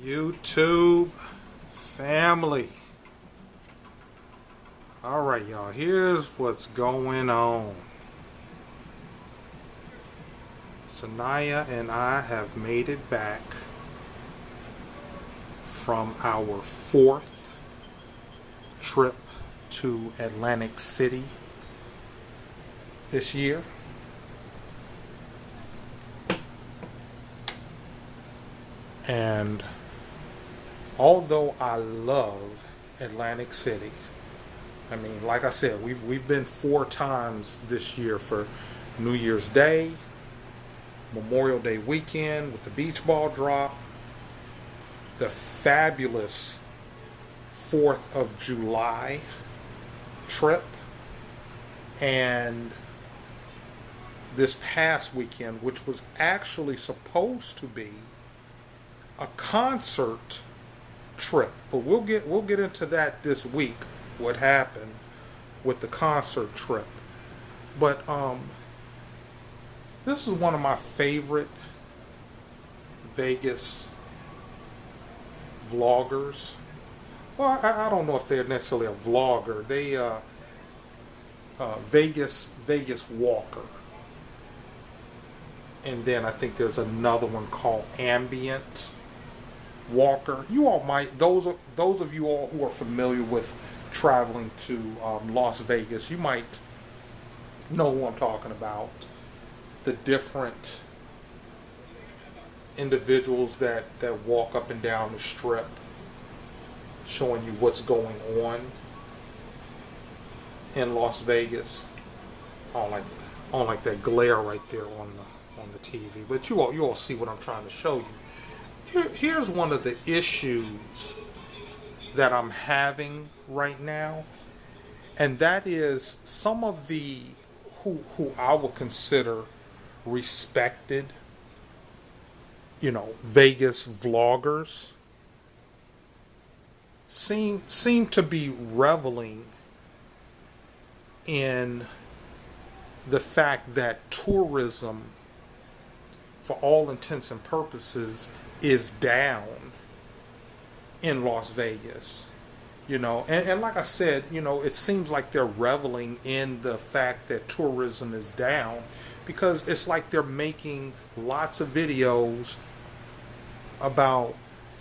YouTube family. Alright, y'all, here's what's going on. Sanaya and I have made it back from our fourth trip to Atlantic City this year. And although I love Atlantic City, I mean, like I said, we've been 4 times this year for New Year's Day, Memorial Day weekend with the beach ball drop, the fabulous 4th of July trip, and this past weekend, which was actually supposed to be a concert trip, but we'll get into that this week, what happened with the concert trip. But this is one of my favorite Vegas vloggers. Well, I don't know if they're necessarily a vlogger. They Vegas Walker, and then I think there's another one called Ambient Walker. You all might, those of you all who are familiar with traveling to Las Vegas, you might know who I'm talking about. The different individuals that walk up and down the strip showing you what's going on in Las Vegas. I don't like that glare right there on the TV, but you all see what I'm trying to show you. Here's one of the issues that I'm having right now, and that is some of the who I would consider respected, Vegas vloggers seem to be reveling in the fact that tourism, for all intents and purposes, is down in Las Vegas. And like I said, it seems like they're reveling in the fact that tourism is down, because it's like they're making lots of videos about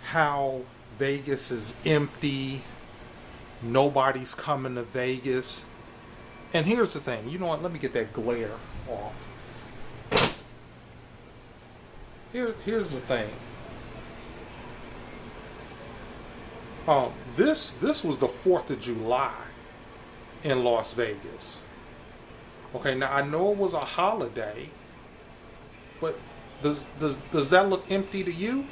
how Vegas is empty, nobody's coming to Vegas. And here's the thing, you know what, let me get that glare off. Here's the thing. This was the 4th of July in Las Vegas. Okay, now I know it was a holiday, but does that look empty to you?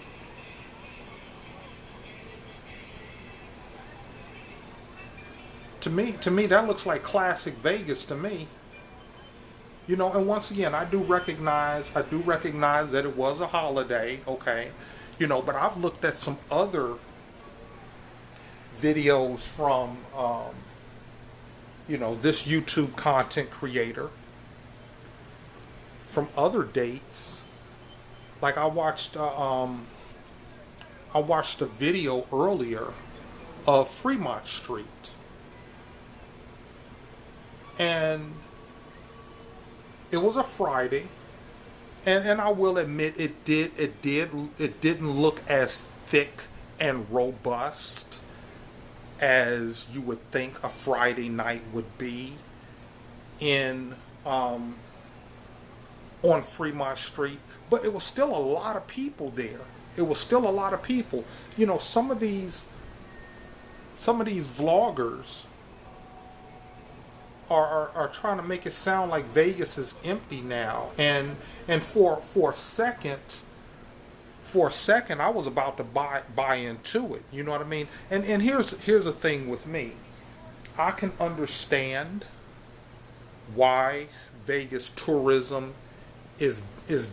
To me, that looks like classic Vegas to me. And once again, I do recognize that it was a holiday, okay? But I've looked at some other videos from, this YouTube content creator from other dates. Like I watched a video earlier of Fremont Street, and it was a Friday, and I will admit it didn't look as thick and robust as you would think a Friday night would be on Fremont Street, but it was still a lot of people there. It was still a lot of people. Some of these vloggers are trying to make it sound like Vegas is empty now, and for a second I was about to buy into it. You know what I mean? And here's the thing with me. I can understand why Vegas tourism is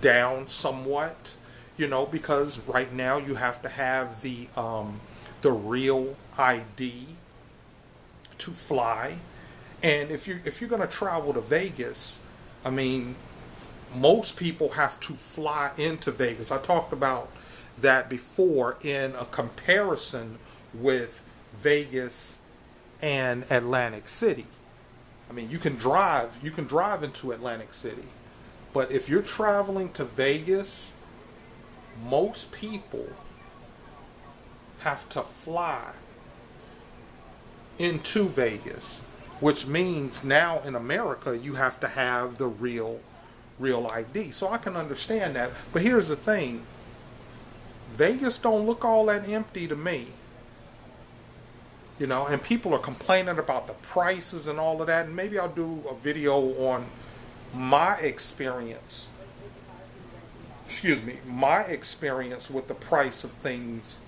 down somewhat, because right now you have to have the real ID to fly. And if you're going to travel to Vegas, I mean, most people have to fly into Vegas. I talked about that before in a comparison with Vegas and Atlantic City. I mean, you can drive into Atlantic City, but if you're traveling to Vegas, most people have to fly into Vegas, which means now in America you have to have the real ID. So I can understand that. But here's the thing. Vegas don't look all that empty to me. You know, and people are complaining about the prices and all of that, and maybe I'll do a video on my experience. My experience with the price of things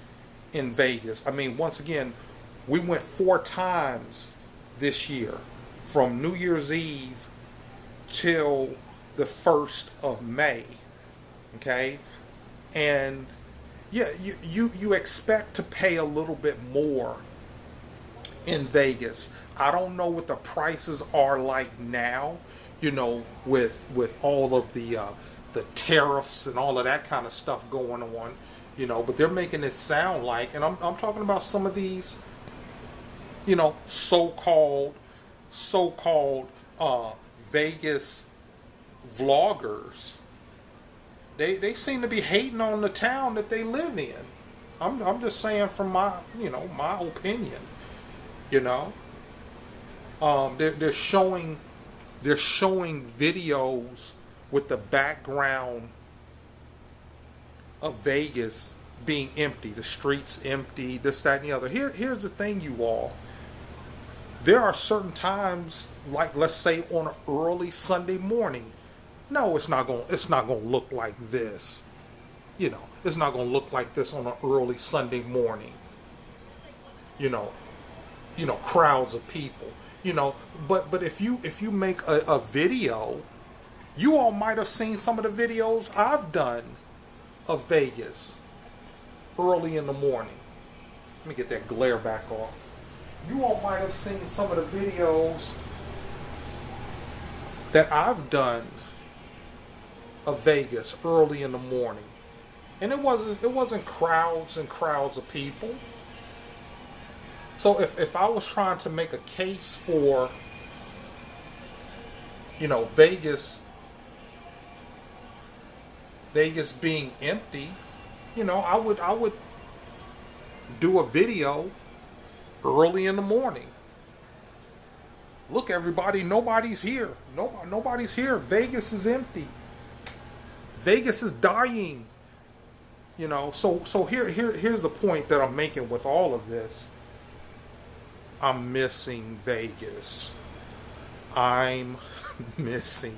in Vegas. I mean, once again, we went 4 times this year, from New Year's Eve till the 1st of May. Okay? And yeah, you expect to pay a little bit more in Vegas. I don't know what the prices are like now, you know, with all of the tariffs and all of that kind of stuff going on, you know, but they're making it sound like, and I'm talking about some of these, you know, so-called Vegas vloggers. They seem to be hating on the town that they live in. I'm just saying from my opinion. You know, they're showing videos with the background of Vegas being empty, the streets empty, this, that, and the other. Here's the thing, you all. There are certain times, like let's say on an early Sunday morning. No, it's not gonna look like this. You know, it's not gonna look like this on an early Sunday morning. You know, crowds of people. You know, but if you make a video, you all might have seen some of the videos I've done of Vegas early in the morning. Let me get that glare back off. You all might have seen some of the videos that I've done of Vegas early in the morning. And it wasn't crowds and crowds of people. So if I was trying to make a case for, you know, Vegas being empty, you know, I would do a video early in the morning. Look, everybody, nobody's here. Nobody's here. Vegas is empty. Vegas is dying. You know, so here's the point that I'm making with all of this. I'm missing Vegas. I'm missing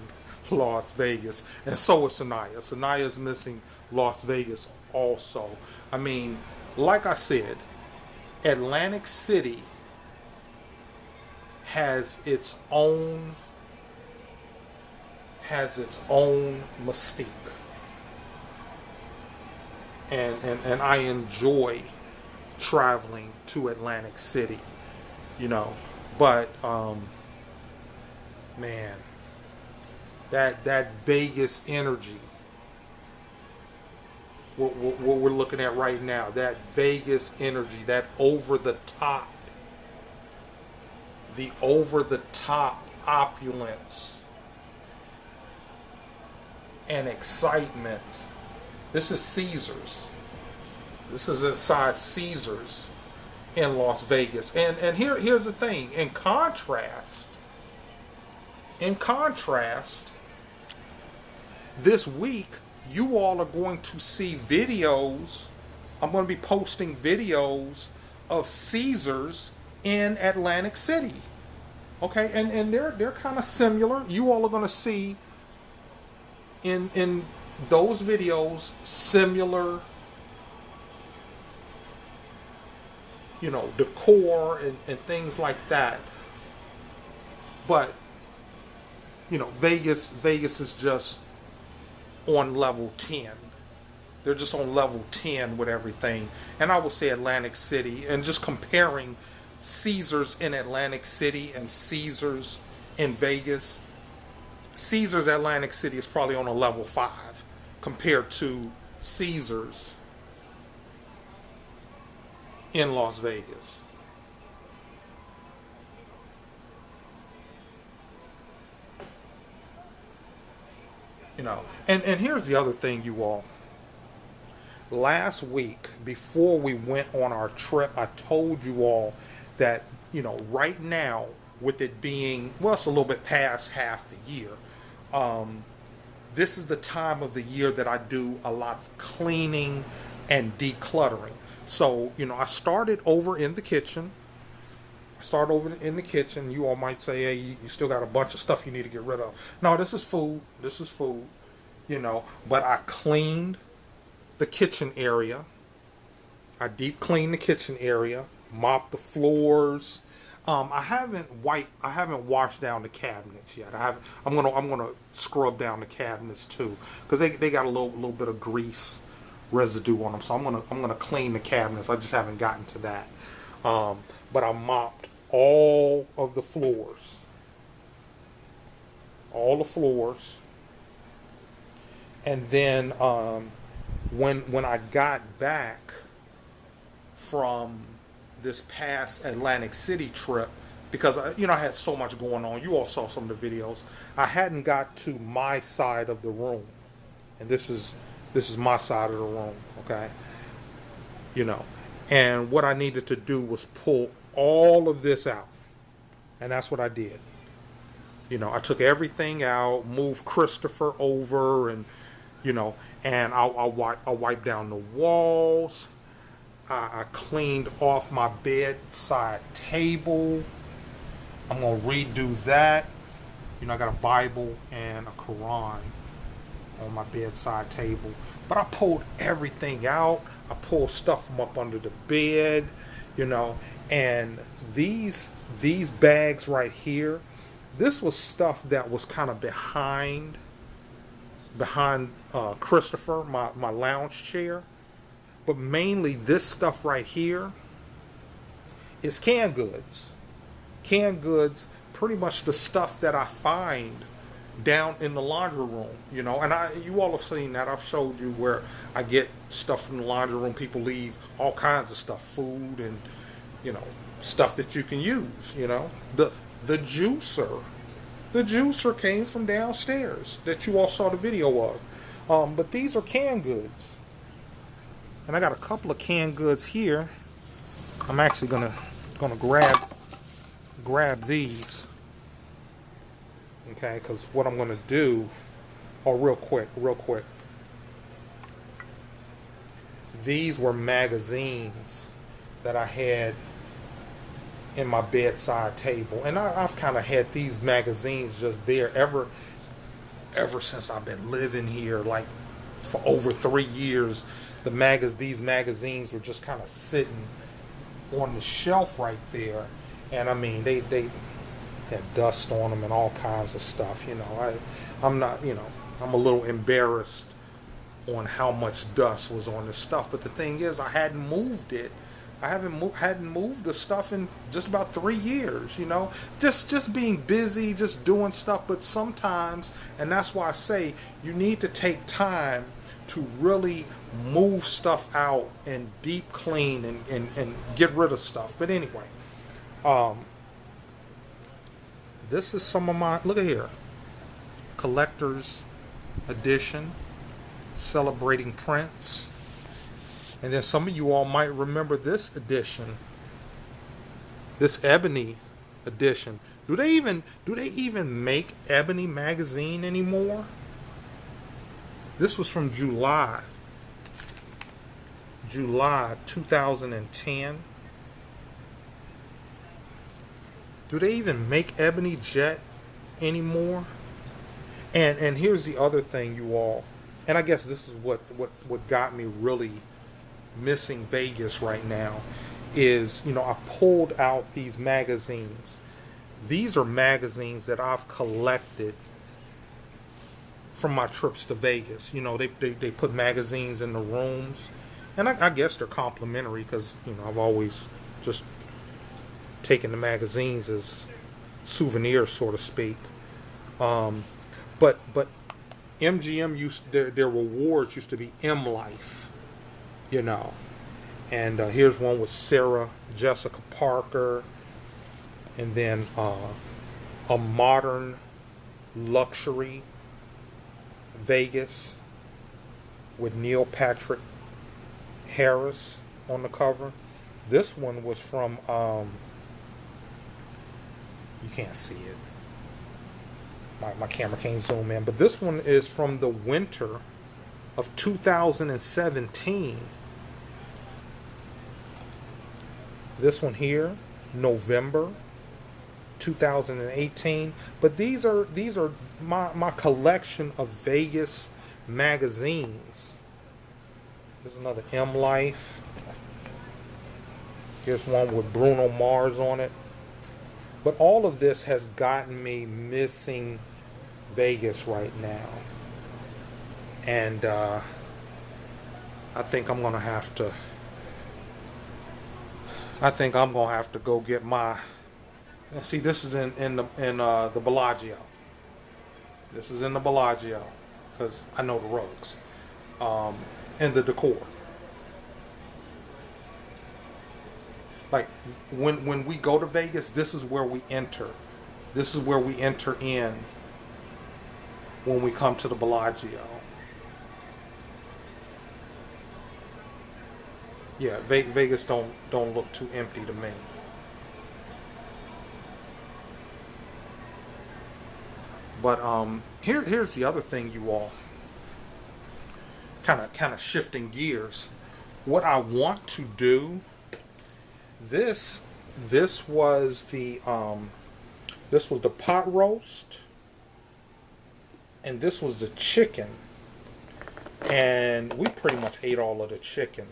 Las Vegas. And so is Sanaya. Sanaya's missing Las Vegas also. I mean, like I said, Atlantic City has its own mystique. And I enjoy traveling to Atlantic City, you know, but man, that Vegas energy, what we're looking at right now, that Vegas energy, that over the top opulence and excitement. This is Caesars. This is inside Caesars in Las Vegas. And here's the thing. In contrast, this week, you all are going to see videos. I'm going to be posting videos of Caesars in Atlantic City. Okay, and they're kind of similar. You all are going to see in those videos similar, you know, decor and things like that. But, you know, Vegas is just on level 10. They're just on level 10 with everything. And I would say Atlantic City, and just comparing Caesars in Atlantic City and Caesars in Vegas, Caesars Atlantic City is probably on a level 5 compared to Caesars in Las Vegas. You know, and here's the other thing, you all. Last week, before we went on our trip, I told you all that, you know, right now, with it being, well, it's a little bit past half the year, this is the time of the year that I do a lot of cleaning and decluttering. So, you know, I started over in the kitchen. Start over in the kitchen. You all might say, hey, you still got a bunch of stuff you need to get rid of. No, this is food. This is food, you know. But I cleaned the kitchen area. I deep cleaned the kitchen area, mopped the floors. I haven't washed down the cabinets yet. I'm gonna scrub down the cabinets too, because they got a little bit of grease residue on them. So I'm gonna clean the cabinets. I just haven't gotten to that. But I mopped all of the floors. All the floors. And then when I got back from this past Atlantic City trip, because you know, I had so much going on. You all saw some of the videos. I hadn't got to my side of the room. And this is my side of the room, okay? You know. And what I needed to do was pull all of this out. And that's what I did. You know, I took everything out, moved Christopher over, and, you know, and I wiped down the walls. I cleaned off my bedside table. I'm going to redo that. You know, I got a Bible and a Quran on my bedside table. But I pulled everything out. I pulled stuff from up under the bed, you know, and these bags right here, this was stuff that was kind of behind Christopher, my lounge chair. But mainly this stuff right here is canned goods. Canned goods, pretty much the stuff that I find down in the laundry room, you know. And you all have seen that. I've showed you where I get stuff from the laundry room. People leave all kinds of stuff, food and, you know, stuff that you can use, you know. The juicer came from downstairs that you all saw the video of. But these are canned goods. And I got a couple of canned goods here. I'm actually gonna grab these. Okay, because what I'm gonna do, real quick. These were magazines that I had in my bedside table, and I've kind of had these magazines just there ever since I've been living here, like for over 3 years. These magazines were just kind of sitting on the shelf right there, and I mean they had dust on them and all kinds of stuff. You know, I'm not, you know, I'm a little embarrassed on how much dust was on this stuff. But the thing is, I hadn't moved it. I hadn't moved the stuff in just about 3 years. You know, just being busy, just doing stuff. But sometimes, and that's why I say you need to take time to really move stuff out and deep clean and get rid of stuff. But anyway, this is some of my, look at here, collector's edition, celebrating Prince. And then some of you all might remember this edition, this Ebony edition. Do they even make Ebony magazine anymore? This was from July 2010. Do they even make Ebony Jet anymore? And here's the other thing, you all. And I guess this is what got me really missing Vegas right now is, you know, I pulled out these magazines. These are magazines that I've collected from my trips to Vegas. You know, they put magazines in the rooms, and I guess they're complimentary because, you know, I've always just taken the magazines as souvenirs, so to speak. But MGM their rewards used to be M Life, you know, And here's one with Sarah Jessica Parker, and then a modern luxury Vegas with Neil Patrick Harris on the cover. This one was from you can't see it. My camera can't zoom in, but this one is from the winter of 2017. This one here, November 2018. But these are my collection of Vegas magazines. There's another M Life. Here's one with Bruno Mars on it. But all of this has gotten me missing Vegas right now. And I think I'm gonna have to go get my. See, this is in the Bellagio. This is in the Bellagio because I know the rugs and the decor. Like when we go to Vegas, this is where we enter. This is where we enter in when we come to the Bellagio. Yeah, Vegas don't look too empty to me. But here's the other thing, you all. Kind of shifting gears. What I want to do. This was the pot roast, and this was the chicken, and we pretty much ate all of the chicken.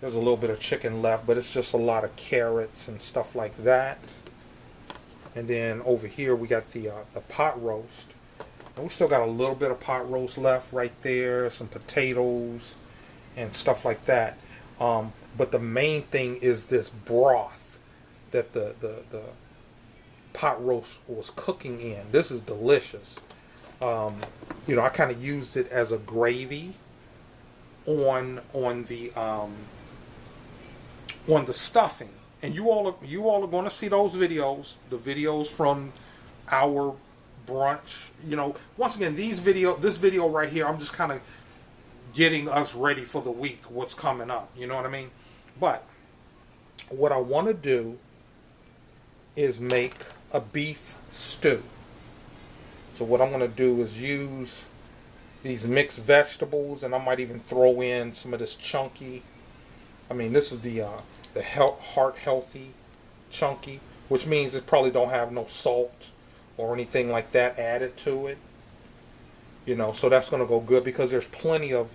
There's a little bit of chicken left, but it's just a lot of carrots and stuff like that. And then over here we got the pot roast, and we still got a little bit of pot roast left right there, some potatoes and stuff like that. But the main thing is this broth that the pot roast was cooking in. This is delicious. I kind of used it as a gravy on the stuffing. And you all are going to see those videos, the videos from our brunch. Once again, this video right here, I'm just kind of getting us ready for the week, what's coming up. You know what I mean? But what I want to do is make a beef stew. So what I'm going to do is use these mixed vegetables, and I might even throw in some of this chunky. This is the heart healthy chunky, which means it probably don't have no salt or anything like that added to it. So that's going to go good because there's plenty of.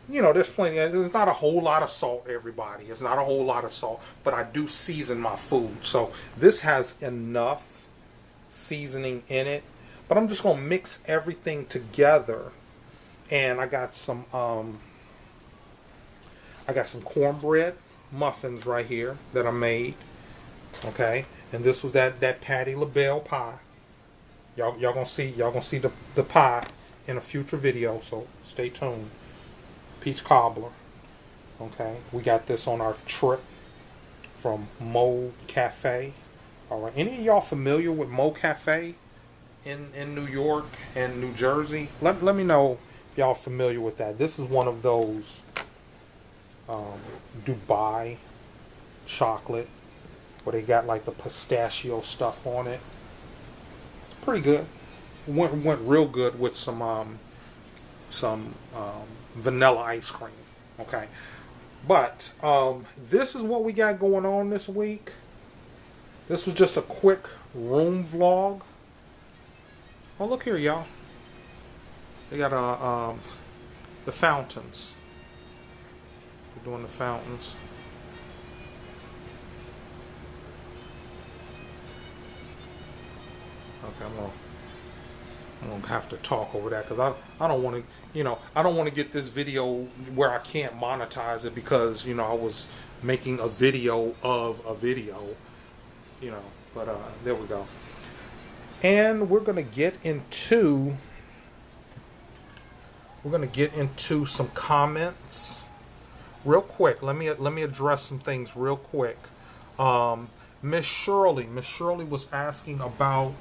There's not a whole lot of salt, everybody. It's not a whole lot of salt, but I do season my food. So this has enough seasoning in it. But I'm just going to mix everything together. And I got some cornbread muffins right here that I made. Okay? And this was that Patti LaBelle pie. Y'all gonna see the pie in a future video, so stay tuned. Peach cobbler. Okay, we got this on our trip from Mo Cafe. All right, any of y'all familiar with Mo Cafe in New York and New Jersey? Let me know if y'all familiar with that. This is one of those Dubai chocolate where they got like the pistachio stuff on it. It's pretty good. Went real good with some vanilla ice cream. Okay, but this is what we got going on this week. This was just a quick room vlog. Oh, look here, y'all. They got the fountains. We're doing the fountains. Okay, I'm gonna have to talk over that because I don't want to, I don't want to get this video where I can't monetize it because I was making a video of a video, but there we go. And we're gonna get into some comments. real quick, let me address some things real quick. Miss Shirley was asking about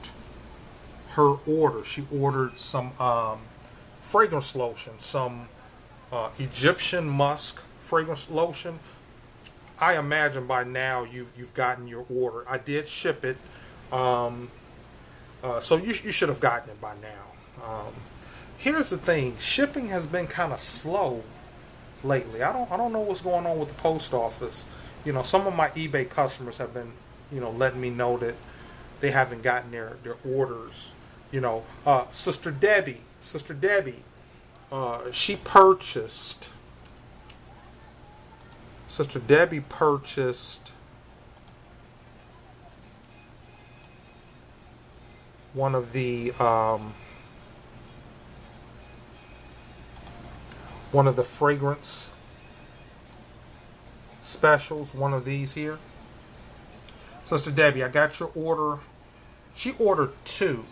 her order. She ordered some fragrance lotion, some Egyptian musk fragrance lotion. I imagine by now you've gotten your order. I did ship it, so you should have gotten it by now. Here's the thing: shipping has been kind of slow lately. I don't know what's going on with the post office. You know, some of my eBay customers have been, letting me know that they haven't gotten their orders. Sister Debbie, she purchased. Sister Debbie purchased one of the fragrance specials, one of these here. Sister Debbie, I got your order. She ordered two.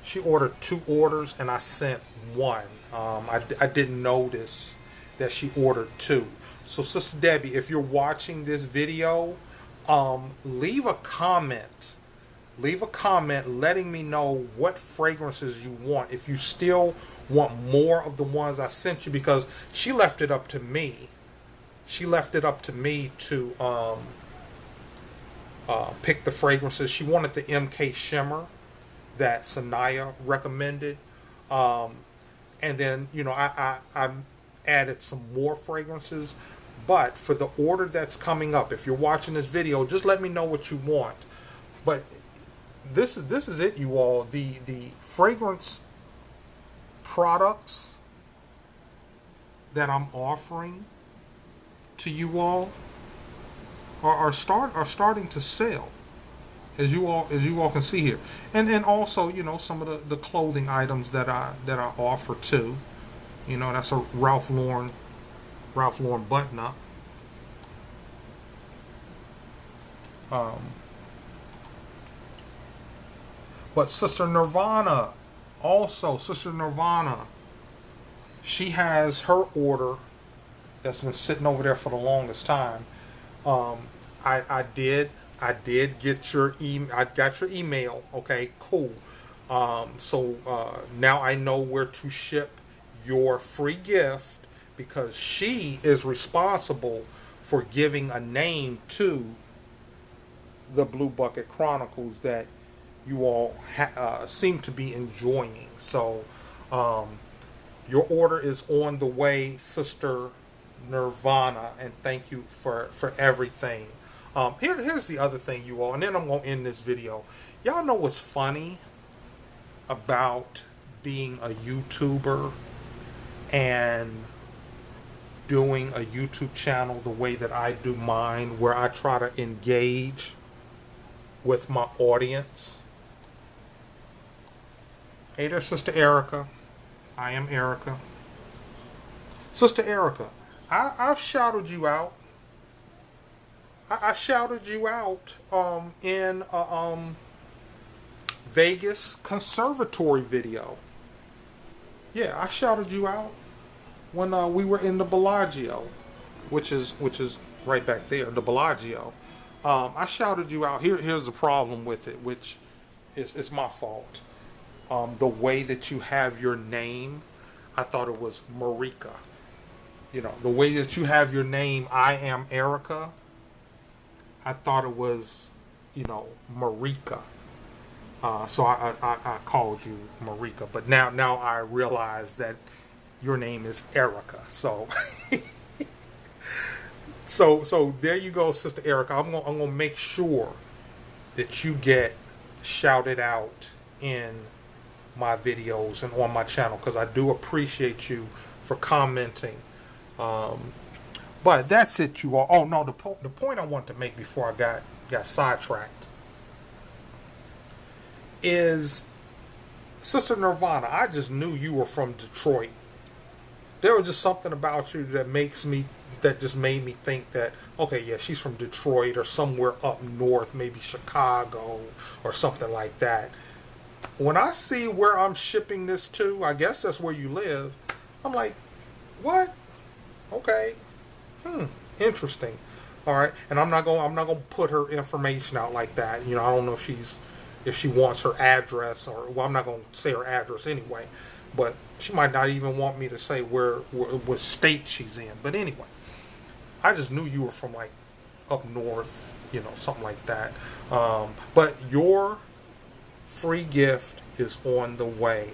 She ordered two orders, and I sent one. I didn't notice that she ordered two. So, Sister Debbie, if you're watching this video, leave a comment. Leave a comment letting me know what fragrances you want. If you still want more of the ones I sent you, because she left it up to me. She left it up to me to pick the fragrances. She wanted the MK Shimmer that Sanaya recommended. And then, I added some more fragrances. But for the order that's coming up, if you're watching this video, just let me know what you want. But this is it, you all. The fragrance products that I'm offering to you all are starting to sell, as you all can see here, and also some of the clothing items that I offer too. That's a Ralph Lauren button up. But Sister Nirvana, she has her order that's been sitting over there for the longest time. I did get your email. I got your email. Okay, cool. So now I know where to ship your free gift, because she is responsible for giving a name to the Blue Bucket Chronicles that you all seem to be enjoying. So your order is on the way, Sister Nirvana, and thank you for everything. Here's the other thing, you all, and then I'm going to end this video. Y'all know what's funny about being a YouTuber and doing a YouTube channel the way that I do mine, where I try to engage with my audience? Hey there, Sister Erica. I am Erica. Sister Erica, I've shouted you out. I shouted you out in a Vegas conservatory video. Yeah, I shouted you out when we were in the Bellagio, which is right back there, the Bellagio. I shouted you out. Here's the problem with it, which is my fault. The way that you have your name, I thought it was Marika. The way that you have your name, I am Erica, I thought it was, Marika. So I called you Marika. But now I realize that your name is Erica. So so there you go, Sister Erica. I'm gonna make sure that you get shouted out in my videos and on my channel, because I do appreciate you for commenting. But that's it, you all. Oh no, the point I want to make before I got sidetracked is, Sister Nirvana, I just knew you were from Detroit. There was just something about you that just made me think that, okay, yeah, she's from Detroit or somewhere up north, maybe Chicago or something like that. When I see where I'm shipping this to, I guess that's where you live, I'm like, what? Okay. Interesting. All right. And I'm not gonna put her information out like that. You know, I don't know if she wants her address, or well, I'm not gonna say her address anyway. But she might not even want me to say what state she's in. But anyway, I just knew you were from like up north, you know, something like that. But your free gift is on the way.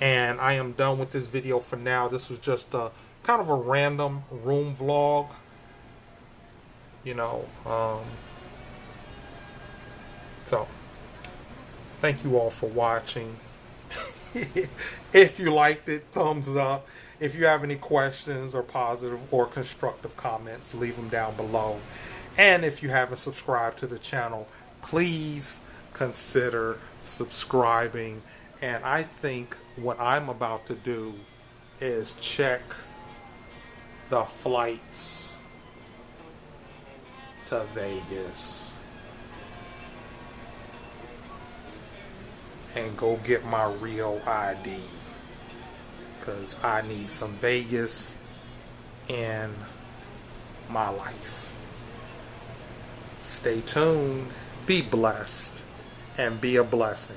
And I am done with this video for now. This was just a kind of a random room vlog, you know. So thank you all for watching. If you liked it, thumbs up. If you have any questions or positive or constructive comments, leave them down below. And if you haven't subscribed to the channel, please consider subscribing. And I think what I'm about to do is check the flights to Vegas and go get my real ID, because I need some Vegas in my life. Stay tuned, be blessed, and be a blessing.